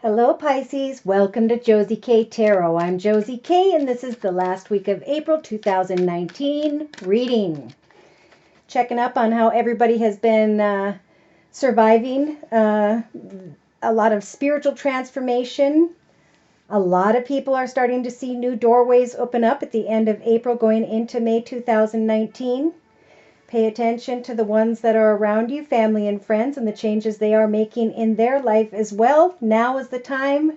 Hello Pisces, welcome to Josie K Tarot. I'm Josie K and this is the last week of April 2019 reading. Checking up on how everybody has been surviving a lot of spiritual transformation. A lot of people are starting to see new doorways open up at the end of April going into May 2019. Pay attention to the ones that are around you, family and friends, and the changes they are making in their life as well. Now is the time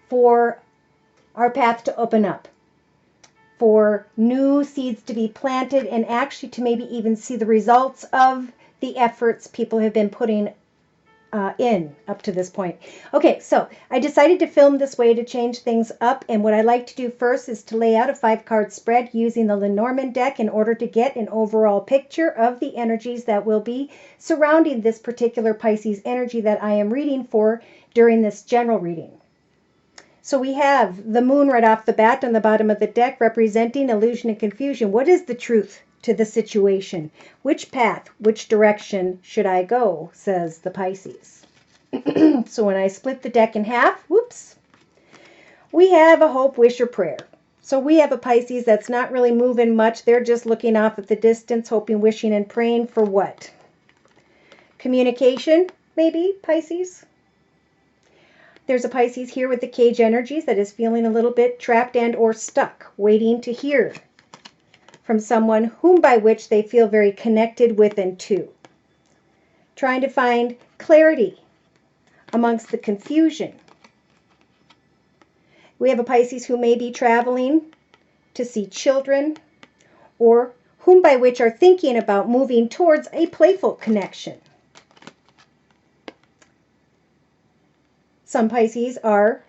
for our path to open up, for new seeds to be planted, and actually to maybe even see the results of the efforts people have been putting in up to this point. Okay, so I decided to film this way to change things up, and what I like to do first is to lay out a 5-card spread using the Lenormand deck in order to get an overall picture of the energies that will be surrounding this particular Pisces energy that I am reading for during this general reading. So we have the moon right off the bat on the bottom of the deck representing illusion and confusion. What is the truth to the situation? Which path, which direction should I go, says the Pisces. So when I split the deck in half, whoops, we have a hope, wish, or prayer. So we have a Pisces that's not really moving much. They're just looking off at the distance, hoping, wishing, and praying for what? Communication, maybe, Pisces? There's a Pisces here with the cage energies that is feeling a little bit trapped and or stuck, waiting to hear from someone whom by which they feel very connected with and to. Trying to find clarity amongst the confusion. We have a Pisces who may be traveling to see children, or whom by which are thinking about moving towards a playful connection. Some Pisces are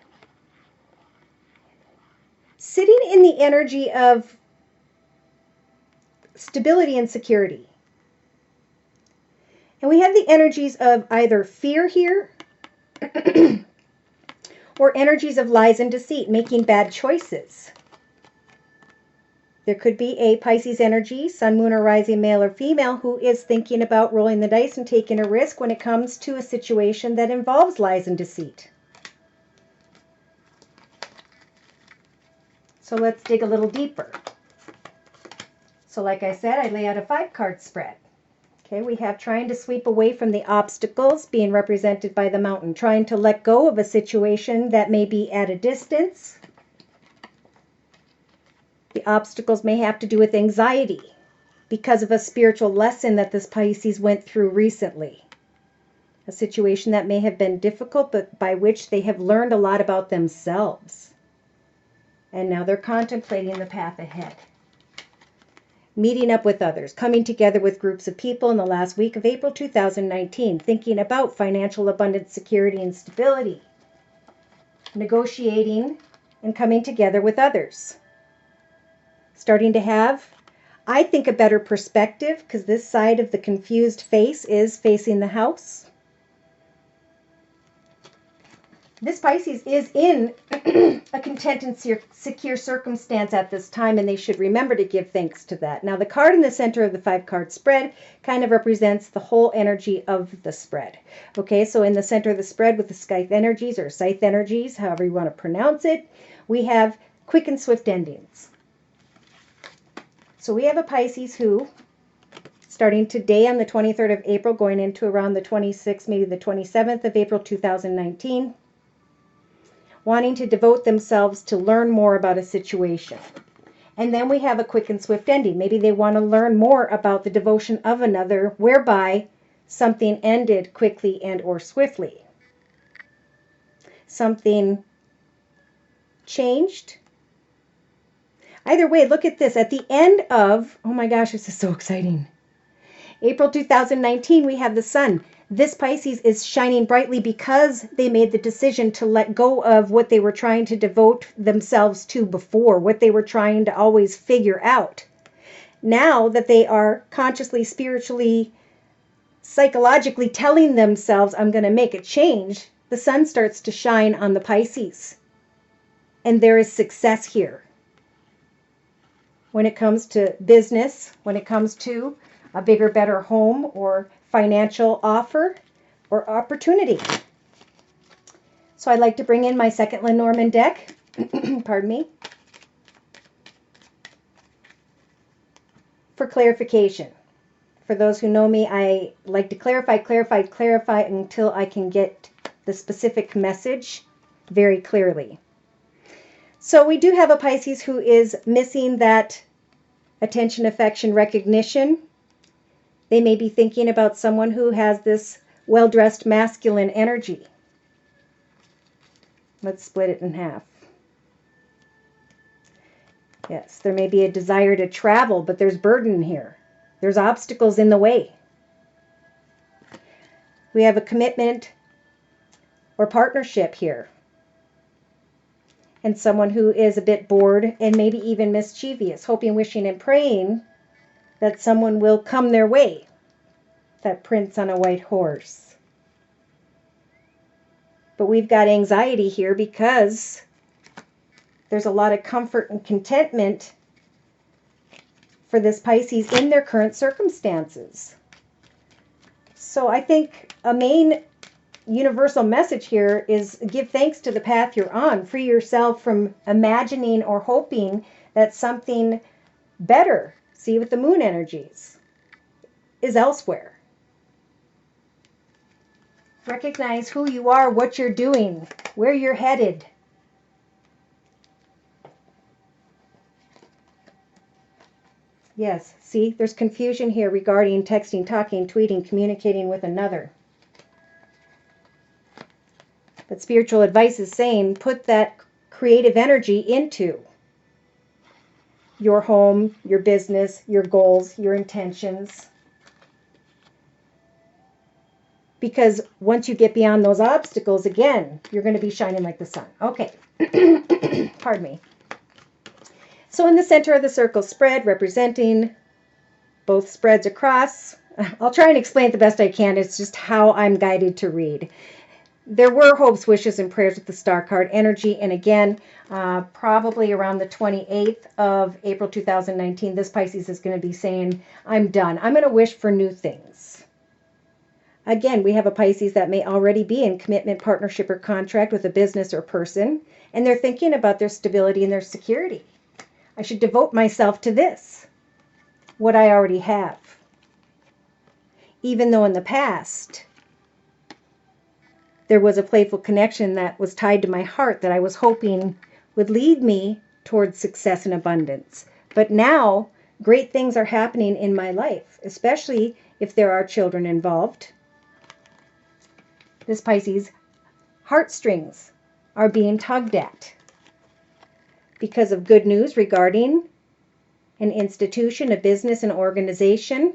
sitting in the energy of stability and security. And we have the energies of either fear here or energies of lies and deceit, making bad choices. There could be a Pisces energy, sun, moon, or rising, male or female, who is thinking about rolling the dice and taking a risk when it comes to a situation that involves lies and deceit. So let's dig a little deeper. So like I said, I lay out a 5-card spread. Okay, we have trying to sweep away from the obstacles being represented by the mountain, trying to let go of a situation that may be at a distance. The obstacles may have to do with anxiety because of a spiritual lesson that this Pisces went through recently. A situation that may have been difficult, but by which they have learned a lot about themselves. And now they're contemplating the path ahead. Meeting up with others, coming together with groups of people in the last week of April 2019, thinking about financial abundance, security, and stability. Negotiating and coming together with others. Starting to have, I think, a better perspective, because this side of the confused face is facing the house. This Pisces is in a content and secure circumstance at this time, and they should remember to give thanks to that. Now, the card in the center of the 5-card spread kind of represents the whole energy of the spread. Okay, so in the center of the spread with the scythe energies, or scythe energies, however you want to pronounce it, we have quick and swift endings. So we have a Pisces who, starting today on the 23rd of April, going into around the 26th, maybe the 27th of April 2019, wanting to devote themselves to learn more about a situation. And then we have a quick and swift ending. Maybe they want to learn more about the devotion of another, whereby something ended quickly and or swiftly. Something changed. Either way, look at this. At the end of, oh my gosh, this is so exciting. April 2019, we have the sun. This Pisces is shining brightly because they made the decision to let go of what they were trying to devote themselves to before, what they were trying to always figure out. Now that they are consciously, spiritually, psychologically telling themselves, I'm going to make a change, the sun starts to shine on the Pisces. And there is success here. When it comes to business, when it comes to a bigger, better home or financial offer or opportunity. So I'd like to bring in my second Lenormand deck. Pardon me. For clarification. For those who know me, I like to clarify until I can get the specific message very clearly. So we do have a Pisces who is missing that attention, affection, recognition. They may be thinking about someone who has this well-dressed masculine energy. Let's split it in half. Yes, there may be a desire to travel, but there's burden here. There's obstacles in the way. We have a commitment or partnership here. And someone who is a bit bored and maybe even mischievous, hoping, wishing, and praying that someone will come their way. That prince on a white horse. But we've got anxiety here because there's a lot of comfort and contentment for this Pisces in their current circumstances. So I think a main universal message here is give thanks to the path you're on. Free yourself from imagining or hoping that something better, see with the moon energies, is elsewhere. Recognize who you are, what you're doing, where you're headed. Yes, see, there's confusion here regarding texting, talking, tweeting, communicating with another. But spiritual advice is saying put that creative energy into your home, your business, your goals, your intentions. Because once you get beyond those obstacles, again, you're going to be shining like the sun. Okay. Pardon me. So in the center of the circle spread, representing both spreads across. I'll try and explain it the best I can. It's just how I'm guided to read. There were hopes, wishes, and prayers with the star card energy. And again, probably around the 28th of April 2019, this Pisces is going to be saying, I'm done. I'm going to wish for new things. Again, we have a Pisces that may already be in commitment, partnership, or contract with a business or person, and they're thinking about their stability and their security. I should devote myself to this, what I already have. Even though in the past, there was a playful connection that was tied to my heart that I was hoping would lead me towards success and abundance. But now, great things are happening in my life, especially if there are children involved. This Pisces, heartstrings are being tugged at because of good news regarding an institution, a business, an organization.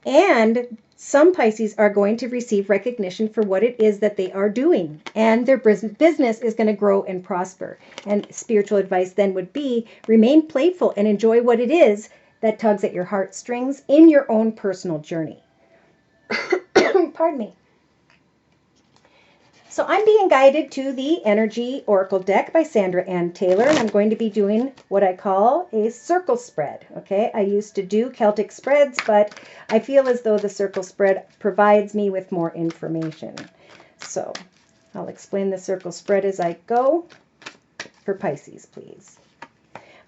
And some Pisces are going to receive recognition for what it is that they are doing. And their business is going to grow and prosper. And spiritual advice then would be remain playful and enjoy what it is that tugs at your heartstrings in your own personal journey. Pardon me. So I'm being guided to the Energy Oracle deck by Sandra Ann Taylor, and I'm going to be doing what I call a circle spread. Okay, I used to do Celtic spreads, but I feel as though the circle spread provides me with more information. So I'll explain the circle spread as I go. For Pisces, please.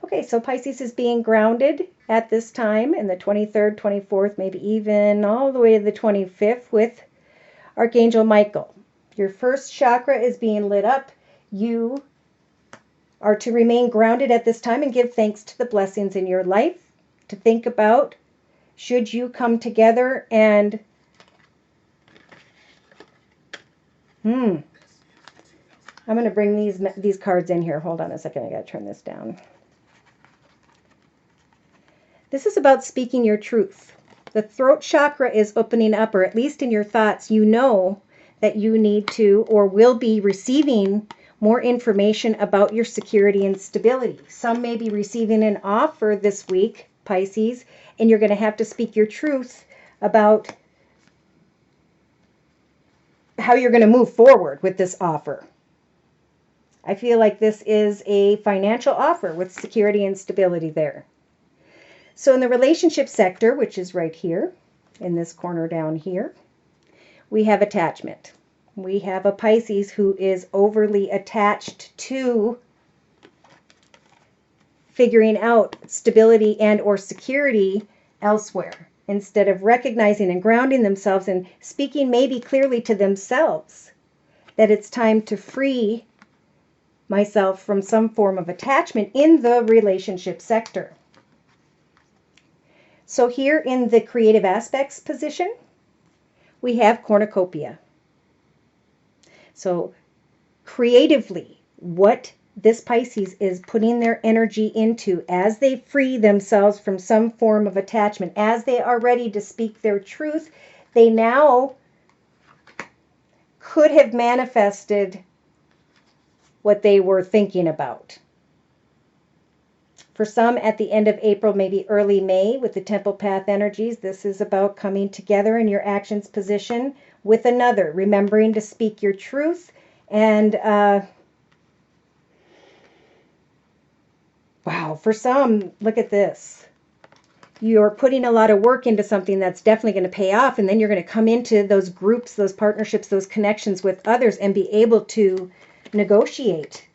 Okay, so Pisces is being grounded at this time in the 23rd, 24th, maybe even all the way to the 25th with Archangel Michael. Your first chakra is being lit up. You are to remain grounded at this time and give thanks to the blessings in your life. To think about, should you come together and I'm going to bring these cards in here. Hold on a second. I got to turn this down. This is about speaking your truth. The throat chakra is opening up, or at least in your thoughts, you know that you need to or will be receiving more information about your security and stability. Some may be receiving an offer this week, Pisces, and you're going to have to speak your truth about how you're going to move forward with this offer. I feel like this is a financial offer with security and stability there. So in the relationship sector, which is right here, in this corner down here, we have attachment. we have a Pisces who is overly attached to figuring out stability and or security elsewhere, instead of recognizing and grounding themselves and speaking maybe clearly to themselves that it's time to free myself from some form of attachment in the relationship sector. So here in the creative aspects position, we have cornucopia. So creatively, what this Pisces is putting their energy into as they free themselves from some form of attachment, as they are ready to speak their truth, they now could have manifested what they were thinking about. For some, at the end of April, maybe early May, with the Temple Path energies, this is about coming together in your actions position with another, remembering to speak your truth. And wow, for some, look at this. You're putting a lot of work into something that's definitely going to pay off, and then you're going to come into those groups, those partnerships, those connections with others and be able to negotiate.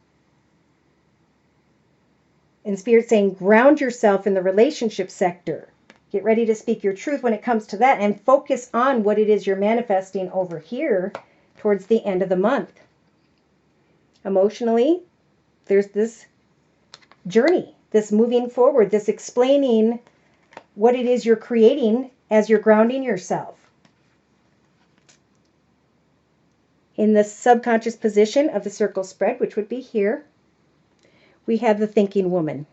And Spirit saying, ground yourself in the relationship sector. Get ready to speak your truth when it comes to that, and focus on what it is you're manifesting over here towards the end of the month. Emotionally, there's this journey, this moving forward, this explaining what it is you're creating as you're grounding yourself. In the subconscious position of the circle spread, which would be here, we have the thinking woman.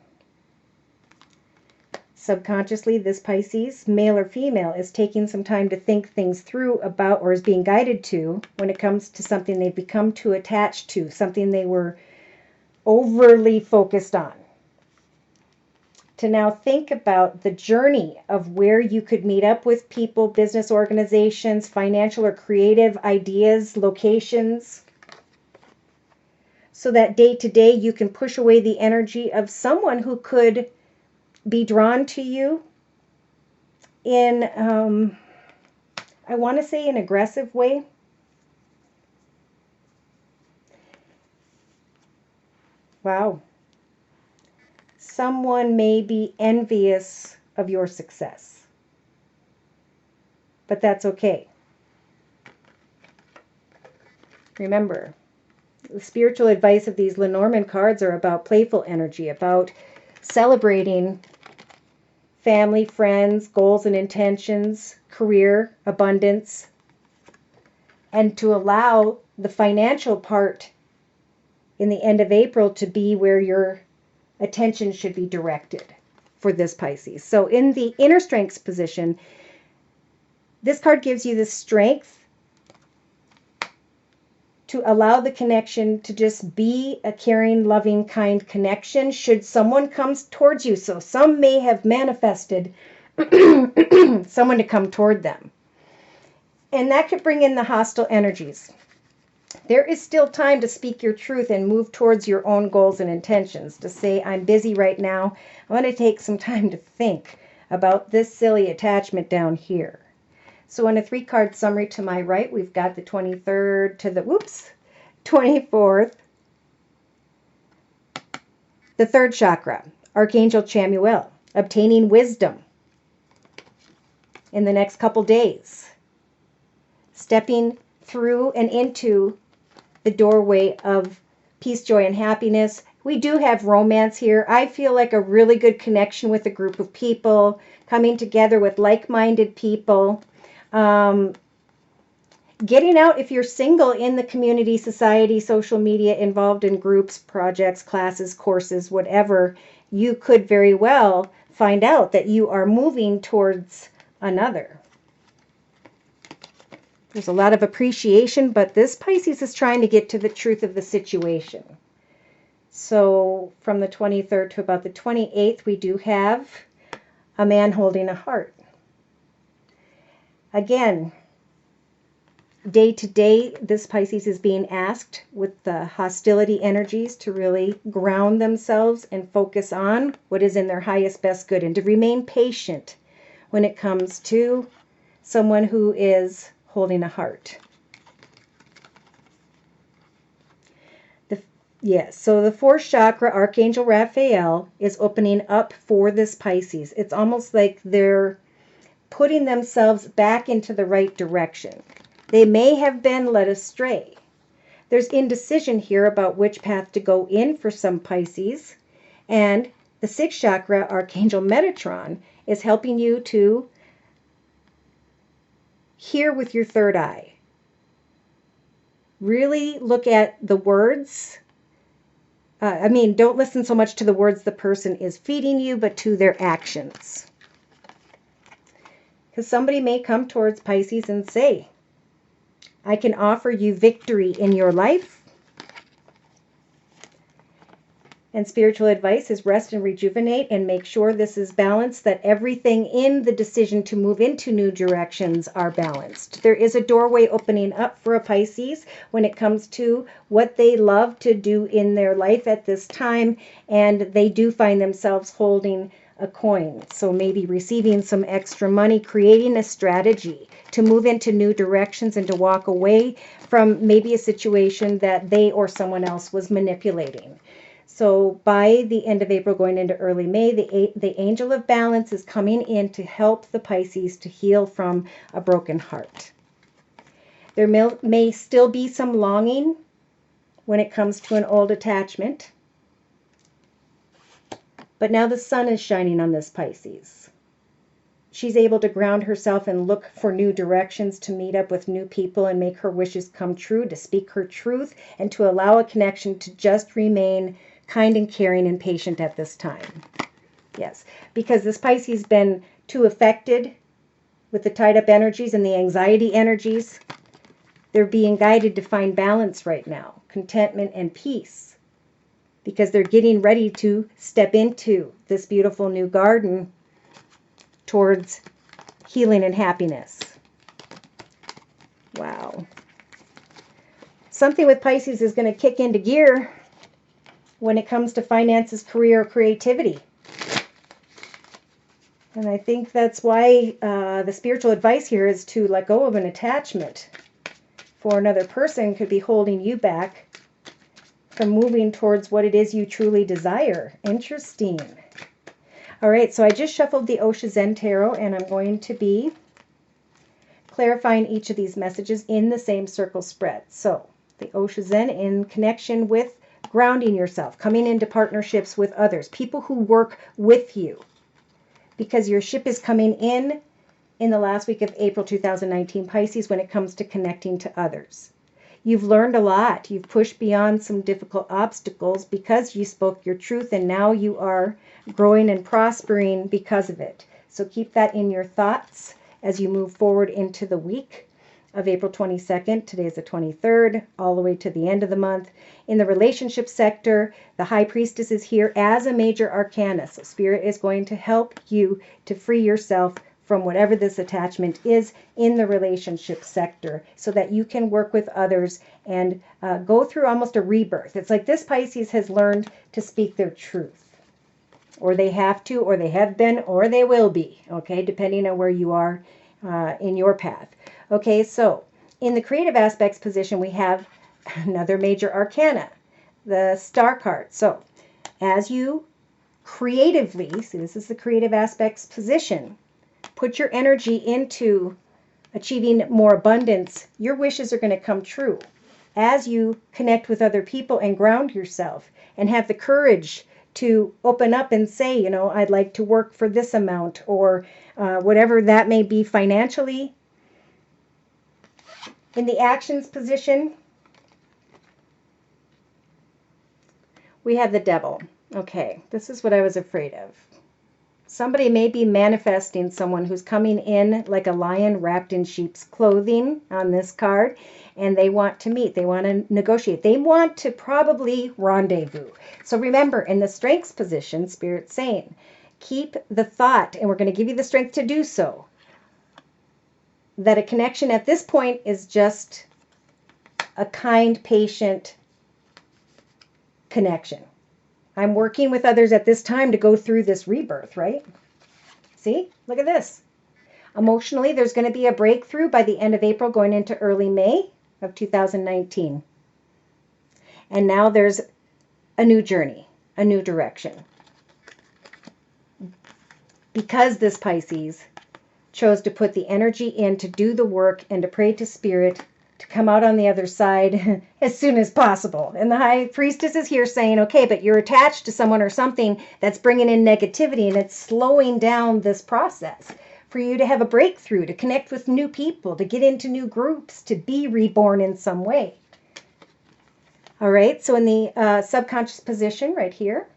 Subconsciously, this Pisces, male or female, is taking some time to think things through about, or is being guided to, when it comes to something they've become too attached to, something they were overly focused on. To now think about the journey of where you could meet up with people, business organizations, financial or creative ideas, locations, so that day to day you can push away the energy of someone who could be drawn to you in, I want to say, an aggressive way. Wow. Someone may be envious of your success, but that's okay. Remember, the spiritual advice of these Lenormand cards are about playful energy, about celebrating family, friends, goals and intentions, career, abundance, and to allow the financial part in the end of April to be where your attention should be directed for this Pisces. So in the inner strengths position, this card gives you the strength to allow the connection to just be a caring, loving, kind connection should someone come towards you. So some may have manifested someone to come toward them. And that could bring in the hostile energies. There is still time to speak your truth and move towards your own goals and intentions. To say, I'm busy right now. I want to take some time to think about this silly attachment down here. So in a 3-card summary to my right, we've got the 23rd to the, 24th. The 3rd chakra, Archangel Chamuel, obtaining wisdom in the next couple days. Stepping through and into the doorway of peace, joy, and happiness. We do have romance here. I feel like a really good connection with a group of people, coming together with like-minded people. Getting out, if you're single, in the community, society, social media, involved in groups, projects, classes, courses, whatever, you could very well find out that you are moving towards another. There's a lot of appreciation, but this Pisces is trying to get to the truth of the situation. So from the 23rd to about the 28th, we do have a man holding a heart. Again, day to day, this Pisces is being asked with the hostility energies to really ground themselves and focus on what is in their highest, best good, and to remain patient when it comes to someone who is holding a heart. Yes, so the fourth chakra, Archangel Raphael, is opening up for this Pisces. It's almost like they're putting themselves back into the right direction. They may have been led astray. There's indecision here about which path to go in for some Pisces. And the sixth chakra, Archangel Metatron, is helping you to hear with your third eye. Really look at the words. Don't listen so much to the words the person is feeding you, but to their actions. Because somebody may come towards Pisces and say, I can offer you victory in your life. And spiritual advice is rest and rejuvenate and make sure this is balanced, that everything in the decision to move into new directions are balanced. There is a doorway opening up for a Pisces when it comes to what they love to do in their life at this time, and they do find themselves holding a coin. So maybe receiving some extra money, creating a strategy to move into new directions and to walk away from maybe a situation that they or someone else was manipulating. So by the end of April, going into early May, the angel of balance is coming in to help the Pisces to heal from a broken heart. There may still be some longing when it comes to an old attachment. But now the sun is shining on this Pisces. She's able to ground herself and look for new directions, to meet up with new people and make her wishes come true, to speak her truth, and to allow a connection to just remain kind and caring and patient at this time. Yes, because this Pisces has been too affected with the tied up energies and the anxiety energies. They're being guided to find balance right now, contentment and peace, because they're getting ready to step into this beautiful new garden towards healing and happiness. Wow. Something with Pisces is going to kick into gear when it comes to finances, career, creativity. And I think that's why the spiritual advice here is to let go of an attachment. For another person could be holding you back from moving towards what it is you truly desire. Interesting. All right, so I just shuffled the Osho Zen Tarot, and I'm going to be clarifying each of these messages in the same circle spread. So the Osho Zen in connection with grounding yourself, coming into partnerships with others, people who work with you, because your ship is coming in the last week of April 2019, Pisces, when it comes to connecting to others. You've learned a lot. You've pushed beyond some difficult obstacles because you spoke your truth, and now you are growing and prospering because of it. So keep that in your thoughts as you move forward into the week of April 22nd. Today is the 23rd, all the way to the end of the month. In the relationship sector, the High Priestess is here as a major arcana. So Spirit is going to help you to free yourself from whatever this attachment is in the relationship sector, so that you can work with others and go through almost a rebirth. It's like this Pisces has learned to speak their truth, or they have to, or they have been, or they will be, okay, depending on where you are in your path. Okay, so in the creative aspects position, we have another major arcana, the Star card. So as you creatively, see, this is the creative aspects position, put your energy into achieving more abundance, your wishes are going to come true as you connect with other people and ground yourself and have the courage to open up and say, you know, I'd like to work for this amount, or whatever that may be financially. In the actions position, we have the Devil. Okay, this is what I was afraid of. Somebody may be manifesting someone who's coming in like a lion wrapped in sheep's clothing on this card, and they want to meet, they want to negotiate, they want to probably rendezvous. So remember, in the strengths position, Spirit's saying, keep the thought, and we're going to give you the strength to do so, that a connection at this point is just a kind, patient connection. I'm working with others at this time to go through this rebirth, right? See, look at this. Emotionally, there's going to be a breakthrough by the end of April going into early May of 2019. And now there's a new journey, a new direction. Because this Pisces chose to put the energy in to do the work and to pray to Spirit to come out on the other side as soon as possible. And the High Priestess is here saying, okay, but you're attached to someone or something that's bringing in negativity, and it's slowing down this process for you to have a breakthrough, to connect with new people, to get into new groups, to be reborn in some way. All right, so in the subconscious position right here,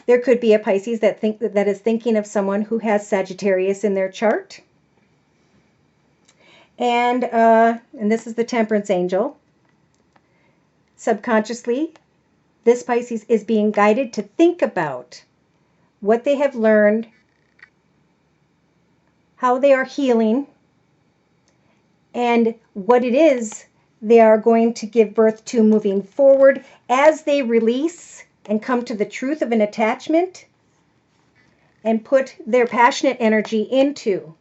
there could be a Pisces that is thinking of someone who has Sagittarius in their chart. And this is the Temperance Angel. Subconsciously, this Pisces is being guided to think about what they have learned, how they are healing, and what it is they are going to give birth to moving forward as they release and come to the truth of an attachment and put their passionate energy into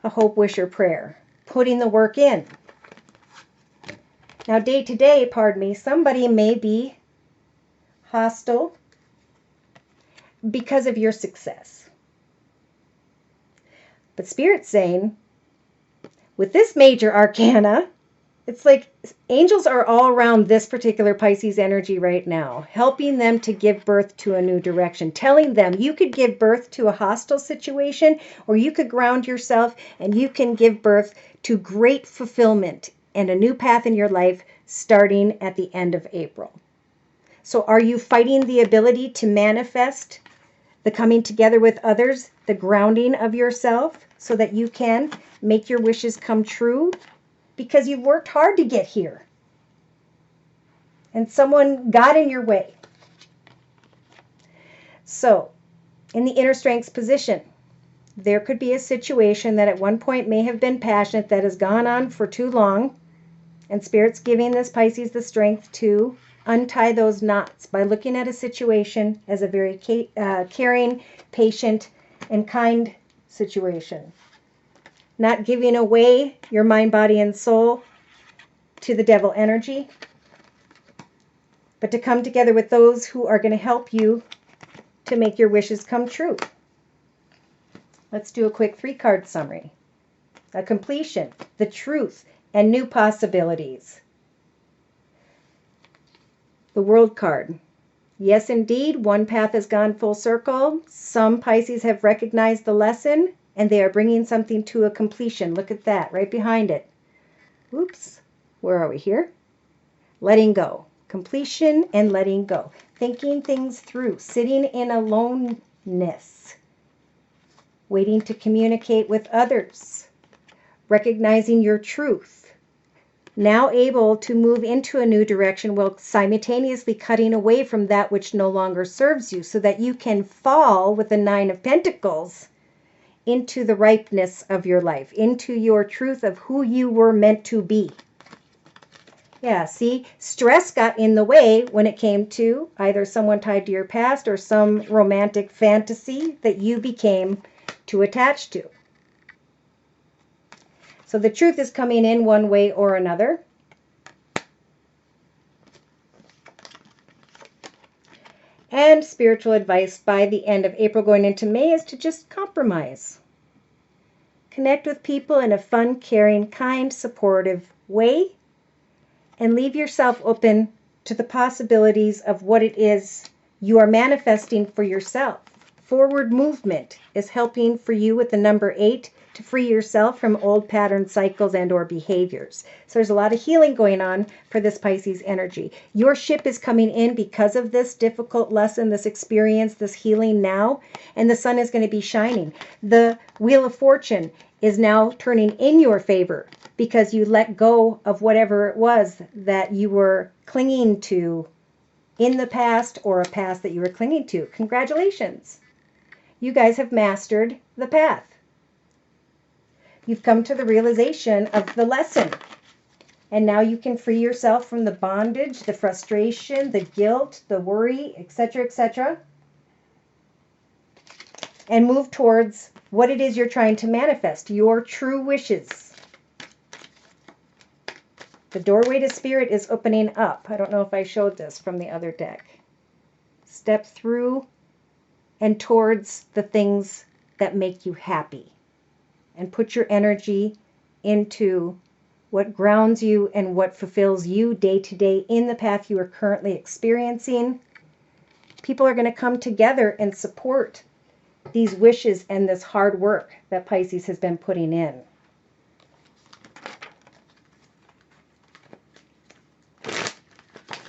a hope, wish, or prayer, putting the work in. Now, day to day, pardon me, somebody may be hostile because of your success. But Spirit's saying, with this major arcana, it's like angels are all around this particular Pisces energy right now, helping them to give birth to a new direction, telling them you could give birth to a hostile situation, or you could ground yourself and you can give birth to great fulfillment and a new path in your life starting at the end of April. So are you fighting the ability to manifest the coming together with others, the grounding of yourself so that you can make your wishes come true? Because you've worked hard to get here. And someone got in your way. So, in the inner strengths position, there could be a situation that at one point may have been passionate that has gone on for too long. And Spirit's giving this Pisces the strength to untie those knots by looking at a situation as a very caring, patient, and kind situation. Not giving away your mind, body, and soul to the devil energy, but to come together with those who are going to help you to make your wishes come true. Let's do a quick 3-card summary. A completion, the truth, and new possibilities. The World card. Yes, indeed, one path has gone full circle. Some Pisces have recognized the lesson, and they are bringing something to a completion. Look at that, right behind it. Oops, where are we here? Letting go. Completion and letting go. Thinking things through. Sitting in aloneness. Waiting to communicate with others. Recognizing your truth. Now able to move into a new direction while simultaneously cutting away from that which no longer serves you, so that you can fall with the 9 of Pentacles into the ripeness of your life, into your truth of who you were meant to be. Yeah, see, stress got in the way when it came to either someone tied to your past or some romantic fantasy that you became too attached to. So the truth is coming in one way or another. And spiritual advice by the end of April going into May is to just compromise. Connect with people in a fun, caring, kind, supportive way. And leave yourself open to the possibilities of what it is you are manifesting for yourself. Forward movement is helping for you with the number 8 to free yourself from old pattern cycles and or behaviors. So there's a lot of healing going on for this Pisces energy. Your ship is coming in because of this difficult lesson, this experience, this healing now, and the sun is going to be shining. The Wheel of Fortune is now turning in your favor because you let go of whatever it was that you were clinging to in the past, or a past that you were clinging to. Congratulations. You guys have mastered the path. You've come to the realization of the lesson. And now you can free yourself from the bondage, the frustration, the guilt, the worry, etc., and move towards what it is you're trying to manifest, your true wishes. The doorway to spirit is opening up. I don't know if I showed this from the other deck. Step through and towards the things that make you happy. And put your energy into what grounds you and what fulfills you day to day in the path you are currently experiencing. People are going to come together and support these wishes and this hard work that Pisces has been putting in.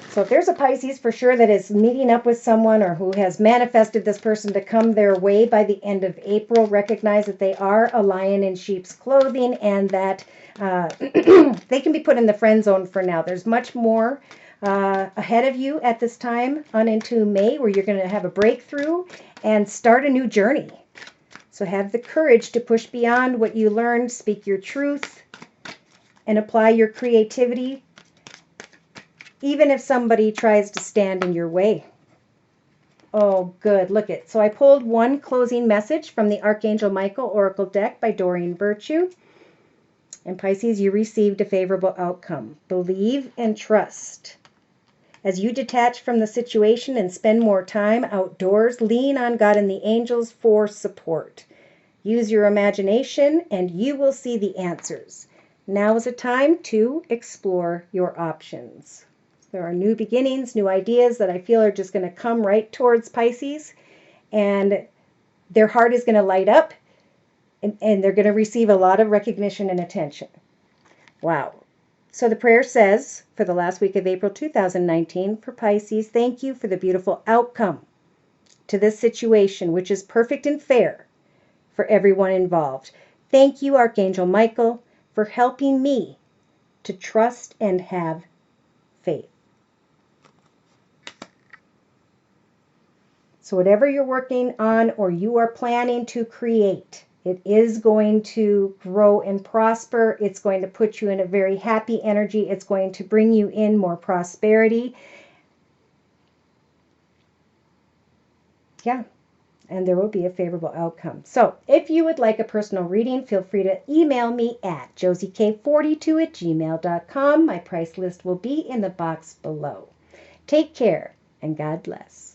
So if there's a Pisces for sure that is meeting up with someone or who has manifested this person to come their way by the end of April, recognize that they are a lion in sheep's clothing and that they can be put in the friend zone for now. There's much more ahead of you at this time on into May where you're going to have a breakthrough and start a new journey. So have the courage to push beyond what you learned, speak your truth, and apply your creativity even if somebody tries to stand in your way. Oh, good. Look it. So I pulled one closing message from the Archangel Michael Oracle deck by Doreen Virtue. And Pisces, you received a favorable outcome. Believe and trust. As you detach from the situation and spend more time outdoors, lean on God and the angels for support. Use your imagination and you will see the answers. Now is a time to explore your options. There are new beginnings, new ideas that I feel are just going to come right towards Pisces, and their heart is going to light up, and they're going to receive a lot of recognition and attention. Wow. So the prayer says, for the last week of April 2019, for Pisces, thank you for the beautiful outcome to this situation, which is perfect and fair for everyone involved. Thank you, Archangel Michael, for helping me to trust and have faith. So whatever you're working on or you are planning to create, it is going to grow and prosper. It's going to put you in a very happy energy. It's going to bring you in more prosperity. Yeah, and there will be a favorable outcome. So if you would like a personal reading, feel free to email me at josiek42@gmail.com. My price list will be in the box below. Take care and God bless.